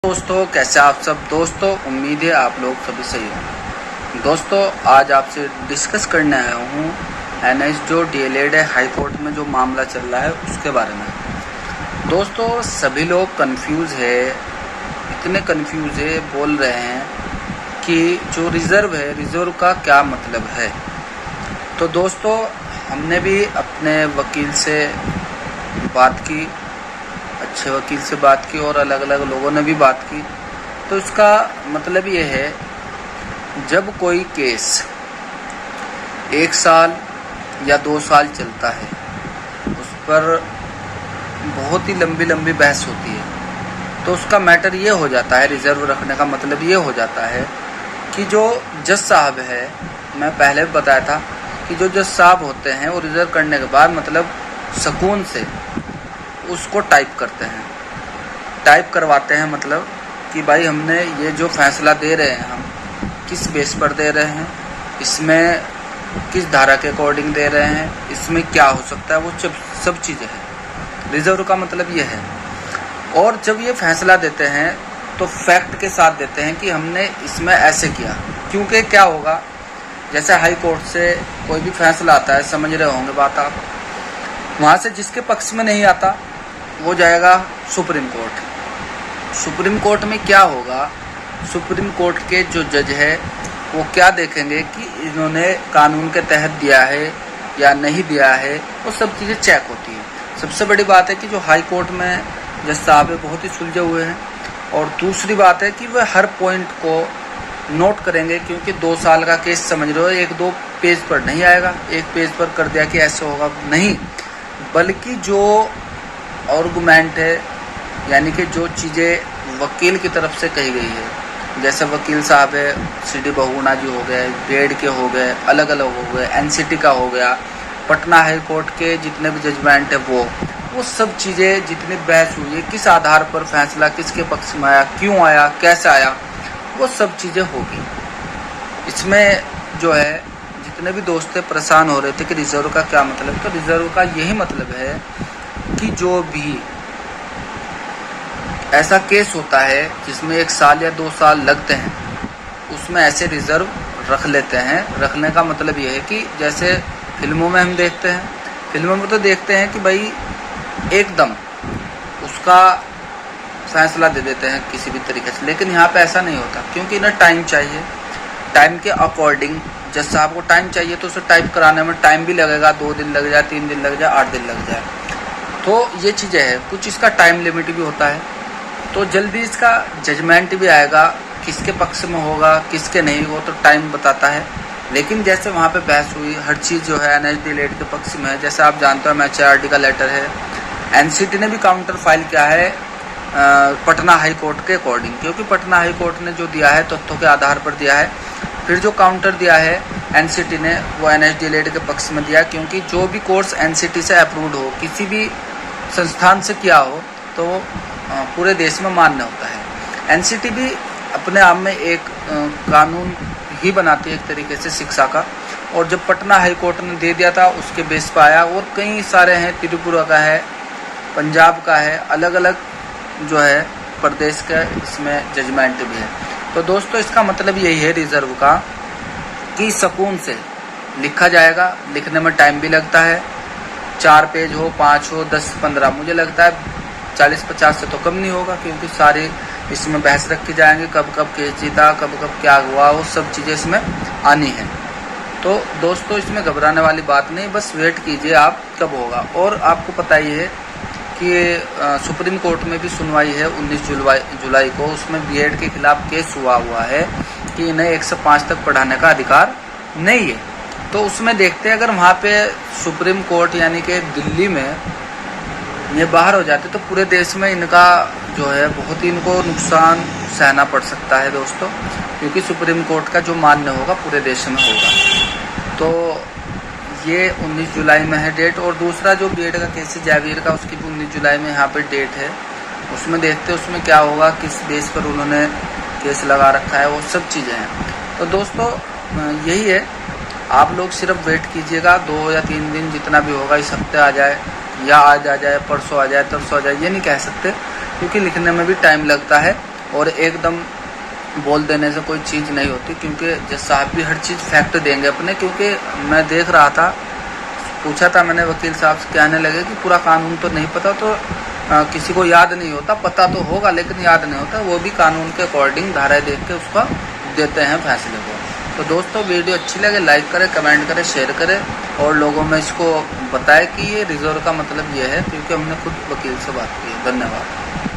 दोस्तों, कैसे आप सब दोस्तों। उम्मीद है आप लोग सभी सही हैं। दोस्तों, आज आपसे डिस्कस करने आया हूँ एनएच जो डीएलएड है हाई कोर्ट में जो मामला चल रहा है उसके बारे में। दोस्तों, सभी लोग कंफ्यूज है, इतने कंफ्यूज है, बोल रहे हैं कि जो रिज़र्व है, रिज़र्व का क्या मतलब है। तो दोस्तों, हमने भी अपने वकील से बात की, अच्छे वकील से बात की और अलग अलग लोगों ने भी बात की। तो इसका मतलब ये है, जब कोई केस 1 साल या 2 साल चलता है, उस पर बहुत ही लंबी लंबी बहस होती है, तो उसका मैटर ये हो जाता है, रिज़र्व रखने का मतलब ये हो जाता है कि जो जज साहब है, मैं पहले भी बताया था कि जो जज साहब होते हैं वो रिज़र्व करने के बाद मतलब सुकून से उसको टाइप करते हैं, टाइप करवाते हैं। मतलब कि भाई हमने ये जो फैसला दे रहे हैं, हम किस बेस पर दे रहे हैं, इसमें किस धारा के अकॉर्डिंग दे रहे हैं, इसमें क्या हो सकता है, वो सब चीज़ें हैं। रिज़र्व का मतलब ये है। और जब ये फैसला देते हैं तो फैक्ट के साथ देते हैं कि हमने इसमें ऐसे किया। क्योंकि क्या होगा, जैसे हाई कोर्ट से कोई भी फैसला आता है, समझ रहे होंगे बात आप, वहाँ से जिसके पक्ष में नहीं आता वो जाएगा सुप्रीम कोर्ट। सुप्रीम कोर्ट में क्या होगा, सुप्रीम कोर्ट के जो जज है वो क्या देखेंगे कि इन्होंने कानून के तहत दिया है या नहीं दिया है, वो सब चीज़ें चेक होती है। सबसे बड़ी बात है कि जो हाई कोर्ट में जज साहब है बहुत ही सुलझे हुए हैं। और दूसरी बात है कि वह हर पॉइंट को नोट करेंगे, क्योंकि 2 साल का केस समझ रहे हो, 1-2 पेज पर नहीं आएगा, एक पेज पर कर दिया कि ऐसे होगा, नहीं, बल्कि जो आर्गुमेंट है, यानी कि जो चीज़ें वकील की तरफ से कही गई है, जैसे वकील साहब है, सीडी बहुगुणा जी हो गए, बीएड के हो गए, अलग अलग हो गए, एनसीटी का हो गया, पटना हाई कोर्ट के जितने भी जजमेंट है वो सब चीज़ें, जितनी बहस हुई है, किस आधार पर फैसला किसके पक्ष में आया, क्यों आया, कैसे आया, वो सब चीज़ें होगी। इसमें जो है जितने भी दोस्त परेशान हो रहे थे कि रिज़र्व का क्या मतलब, तो रिज़र्व का यही मतलब है कि जो भी ऐसा केस होता है जिसमें 1 साल या 2 साल लगते हैं, उसमें ऐसे रिज़र्व रख लेते हैं। रखने का मतलब ये है कि जैसे फिल्मों में हम देखते हैं, फिल्मों में तो देखते हैं कि भाई एकदम उसका फैसला दे देते हैं किसी भी तरीके से, लेकिन यहाँ पे ऐसा नहीं होता, क्योंकि इन्हें टाइम चाहिए। टाइम के अकॉर्डिंग जज साहब को टाइम चाहिए, तो उसे टाइप कराने में टाइम भी लगेगा, 2 दिन लग जाए, 3 दिन लग जाए, 8 दिन लग जाए। तो ये चीज़ें हैं, कुछ इसका टाइम लिमिट भी होता है। तो जल्दी इसका जजमेंट भी आएगा, किसके पक्ष में होगा किसके नहीं, वो तो टाइम बताता है। लेकिन जैसे वहाँ पे बहस हुई, हर चीज़ जो है एनएच डीएलएड के पक्ष में है। जैसे आप जानते हो एमएचआरडी का लेटर है, एनसीटी ने भी काउंटर फाइल किया है पटना हाई कोर्ट के अकॉर्डिंग, क्योंकि पटना हाई कोर्ट ने जो दिया है तथ्यों के आधार पर दिया है। फिर जो काउंटर दिया है एनसीटी ने, वो एनएच डीएलएड के पक्ष में दिया, क्योंकि जो भी कोर्स एनसीटी से अप्रूव्ड हो, किसी भी संस्थान से किया हो, तो पूरे देश में मान्य होता है। एनसीटी भी अपने आप में एक कानून ही बनाती है एक तरीके से शिक्षा का। और जब पटना हाई कोर्ट ने दे दिया था, उसके बेस पर आया। और कई सारे हैं, त्रिपुरा का है, पंजाब का है, अलग अलग जो है प्रदेश का इसमें जजमेंट भी है। तो दोस्तों, इसका मतलब यही है रिज़र्व का कि सुकून से लिखा जाएगा। लिखने में टाइम भी लगता है, 4 पेज हो, 5 हो, 10, 15, मुझे लगता है 40-50 से तो कम नहीं होगा, क्योंकि सारी इसमें बहस रखी जाएंगी, कब कब केस जीता, कब कब क्या हुआ, वो सब चीज़ें इसमें आनी है। तो दोस्तों, इसमें घबराने वाली बात नहीं, बस वेट कीजिए आप कब होगा। और आपको पता ही है कि सुप्रीम कोर्ट में भी सुनवाई है 19 जुलाई को, उसमें बीएड के खिलाफ केस हुआ है कि इन्हें 1 से 5 तक पढ़ाने का अधिकार नहीं है। तो उसमें देखते हैं, अगर वहाँ पे सुप्रीम कोर्ट यानी कि दिल्ली में ये बाहर हो जाते तो पूरे देश में इनका जो है बहुत ही इनको नुकसान सहना पड़ सकता है दोस्तों, क्योंकि सुप्रीम कोर्ट का जो मान्य होगा पूरे देश में होगा। तो ये 19 जुलाई में है डेट। और दूसरा जो बीएड का केस है जावेद का, उसकी भी 19 जुलाई में यहाँ पे डेट है। उसमें देखते हैं उसमें क्या होगा, किस बेस पर उन्होंने केस लगा रखा है, वो सब चीज़ें हैं। तो दोस्तों, यही है, आप लोग सिर्फ वेट कीजिएगा, 2 या 3 दिन जितना भी होगा, इस हफ्ते आ जाए या आज आ जाए, परसों आ जाए, तरसों आ जाए, ये नहीं कह सकते, क्योंकि लिखने में भी टाइम लगता है। और एकदम बोल देने से कोई चीज़ नहीं होती, क्योंकि जज साहब भी हर चीज़ फैक्ट देंगे अपने। क्योंकि मैं देख रहा था, पूछा था मैंने वकील साहब से, कहने लगे कि पूरा कानून तो नहीं पता, तो किसी को याद नहीं होता, पता तो होगा लेकिन याद नहीं होता, वो भी कानून के अकॉर्डिंग धाराएं देख के उसका देते हैं फैसले को। तो दोस्तों वीडियो अच्छी लगे लाइक करें, कमेंट करें, शेयर करें और लोगों में इसको बताएं कि ये रिजर्व का मतलब ये है, क्योंकि हमने खुद वकील से बात की है। धन्यवाद।